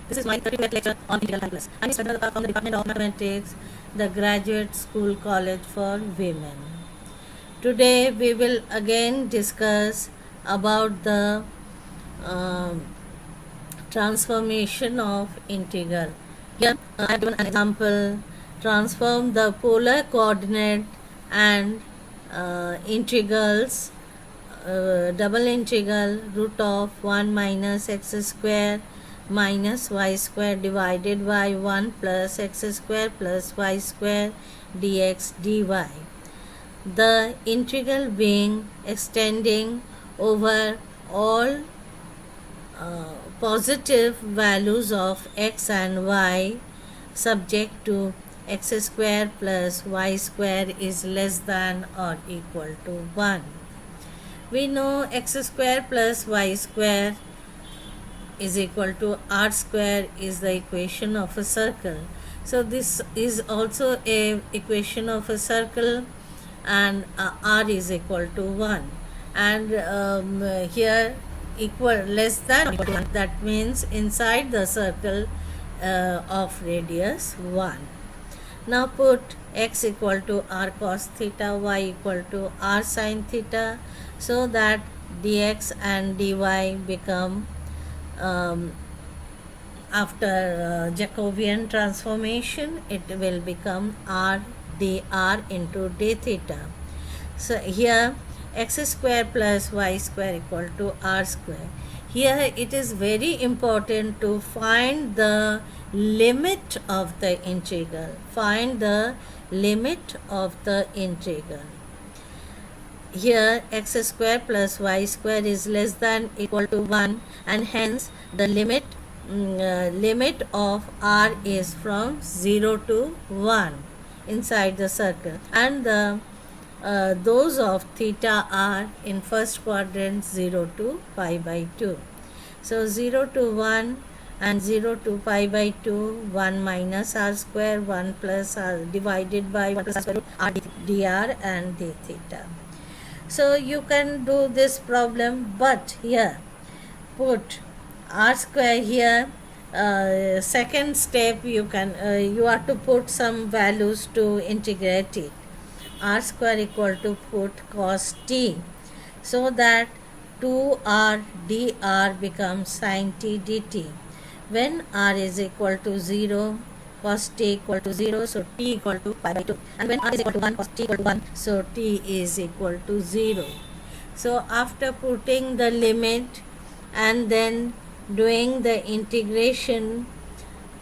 This is my 35th lecture on integral calculus. I'm Swadhana from the Department of Mathematics, the Graduate School College for Women. Today we will again discuss about the transformation of integral. Here I have given an example. Transform the polar coordinate and integrals, double integral root of 1 minus x square minus y square divided by 1 plus x square plus y square dx dy. The integral being extending over all positive values of x and y subject to x square plus y square is less than or equal to 1. We know x square plus y square is equal to r square is the equation of a circle. So this is also a equation of a circle, and r is equal to 1, and here equal less than or equal to 1, that means inside the circle of radius 1. Now put x equal to r cos theta, y equal to r sin theta, so that dx and dy become after Jacobian transformation it will become r dr into d theta. So here x square plus y square equal to r square. Here it is very important to find the limit of the integral. Find the limit of the integral. Here x square plus y square is less than equal to 1, and hence the limit of r is from 0 to 1 inside the circle, and the those of theta are in first quadrant 0 to pi by 2. So 0 to 1 and 0 to pi by 2, 1 minus r square, 1 plus r divided by 1 plus r square root r dr and d theta. So you can do this problem, but here put r square here. Second step, you have to put some values to integrate it. R square equal to put cos t, so that 2r dr becomes sin t dt. When r is equal to 0, cos t equal to 0, so t equal to pi by 2, and when r is equal to 1, cos t equal to 1, so t is equal to 0. So after putting the limit and then doing the integration,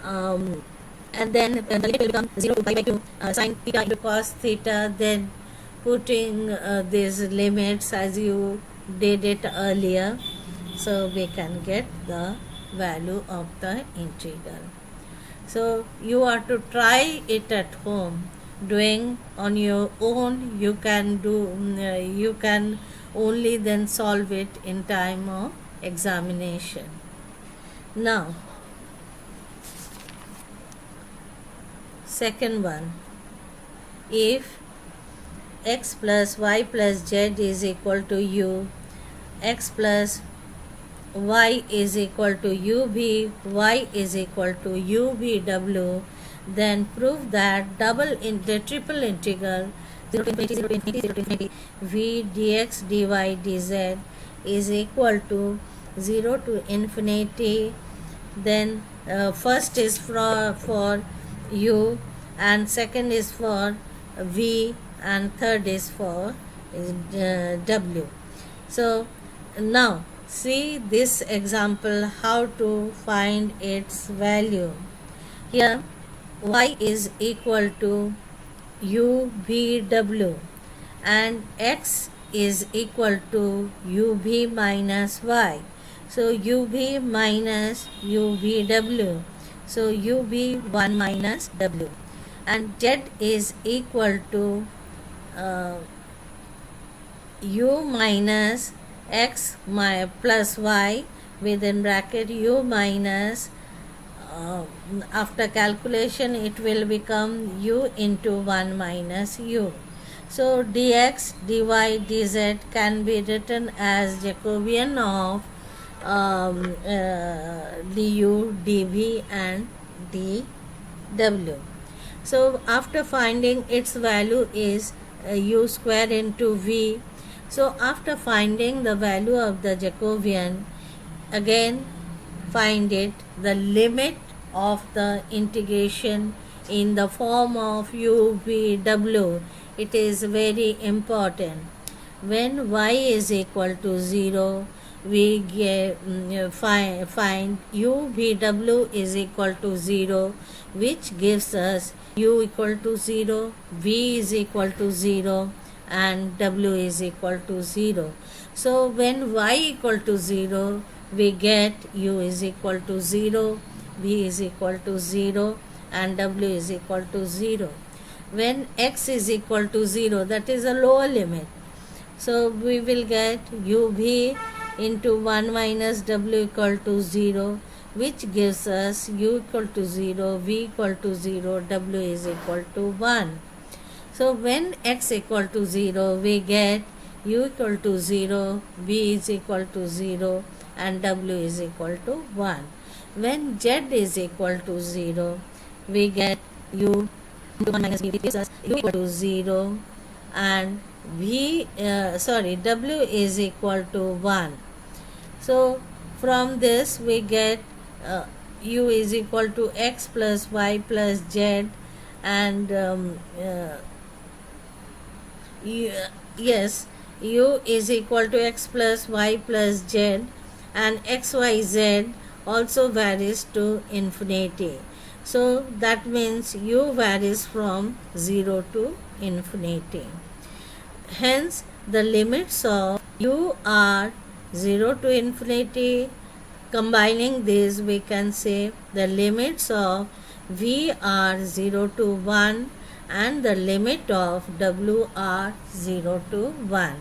and then the limit will become 0 to pi by 2 sin theta into cos theta, then putting these limits as you did it earlier, so we can get the value of the integral. So you have to try it at home. Doing on your own, you can only then solve it in time of examination. Now second one, if x plus y plus z is equal to u, x plus y is equal to ub, y is equal to ubw, then prove that the triple integral 0 to infinity, 0 to infinity, 0 to infinity v dx dy dz is equal to 0 to infinity. Then first is for u, and second is for v, and third is for w. So now see this example, how to find its value. Here y is equal to ubw and x is equal to ub minus y. So ub minus ubw, so ub 1 minus w, and z is equal to u minus x plus y within bracket u minus, after calculation it will become u into 1 minus u. So dx dy dz can be written as Jacobian of du, dv and dw. So after finding its value is u square into v. So after finding the value of the Jacobian, again find it the limit of the integration in the form of u v w. It is very important. When y is equal to 0, we find u v w is equal to 0, which gives us u equal to 0, v is equal to 0 and w is equal to 0. So when y equal to 0, we get u is equal to 0, v is equal to 0 and w is equal to 0. When x is equal to 0, that is a lower limit. So we will get uv into 1 minus w equal to 0, which gives us u equal to 0, v equal to 0, w is equal to 1. So when x equal to 0, we get u equal to 0, v is equal to 0 and w is equal to 1. When z is equal to 0, we get u into 1 minus v, which gives us u equal to 0 and w is equal to 1. So from this we get u is equal to x plus y plus z and yes, u is equal to x plus y plus z and xyz also varies to infinity. So that means u varies from 0 to infinity. Hence the limits of u are 0 to infinity. Combining this, we can say the limits of v are 0 to 1 and the limit of w are 0 to 1.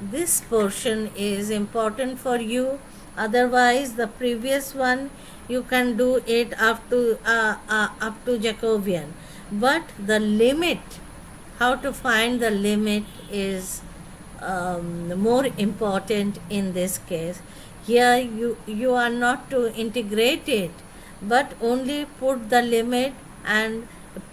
This portion is important for you. Otherwise, the previous one you can do it up to Jacobian. But the limit, how to find the limit is more important in this case. Here you are not to integrate it, but only put the limit and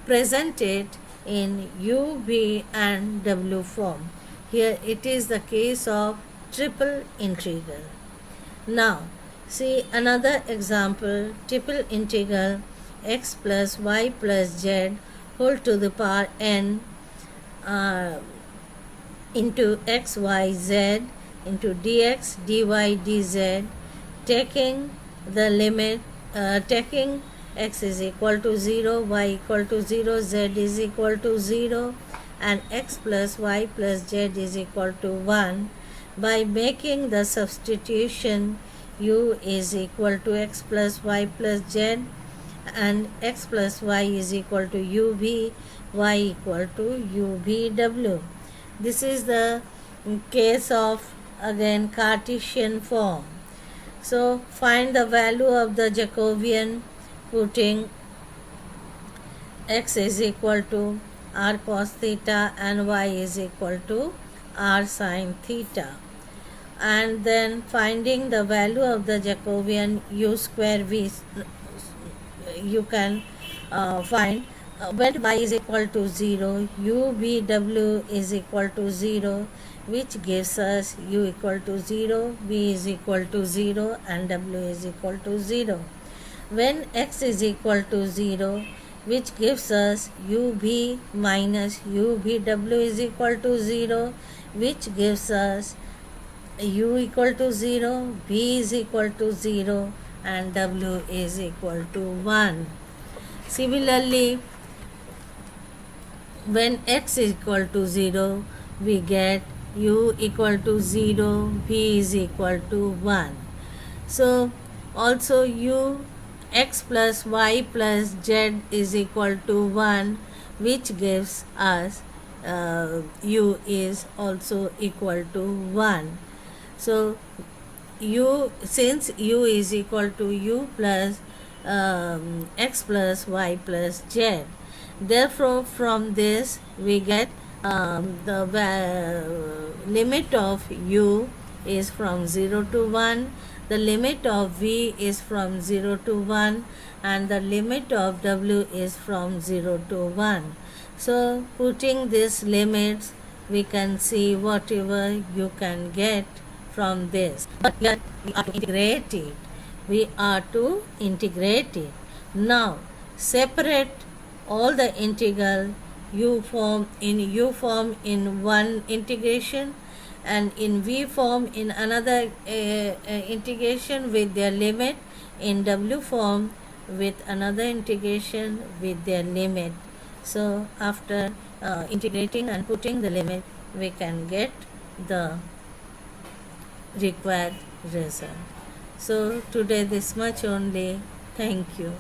present it in u, v and w form. Here it is the case of triple integral. Now see another example, triple integral x plus y plus z whole to the power n into x, y, z into dx, dy, dz, taking the limit, taking x is equal to 0, y equal to 0, z is equal to 0 and x plus y plus z is equal to 1. By making the substitution, u is equal to x plus y plus z and x plus y is equal to uv, y equal to uvw. This is the case of again Cartesian form. So find the value of the Jacobian, putting x is equal to r cos theta and y is equal to r sin theta, and then finding the value of the Jacobian u square v, you can find when y is equal to 0, u v w is equal to 0, which gives us u equal to 0, v is equal to 0 and w is equal to 0. When x is equal to 0, which gives us uv minus uvw is equal to 0, which gives us u equal to 0, v is equal to 0 and w is equal to 1. Similarly, when x is equal to 0, we get u equal to 0, v is equal to 1. So also u x plus y plus z is equal to 1, which gives us u is also equal to 1. So since u is equal to u plus x plus y plus z, therefore from this we get the limit of u is from 0 to 1, the limit of v is from 0 to 1 and the limit of w is from 0 to 1. So putting these limits, we can see whatever you can get from this. But we are to integrate it. We are to integrate it. Now separate all the integral u form in one integration and in v form in another integration with their limit, in w form with another integration with their limit. So after integrating and putting the limit, we can get the required result. So today this much only. Thank you.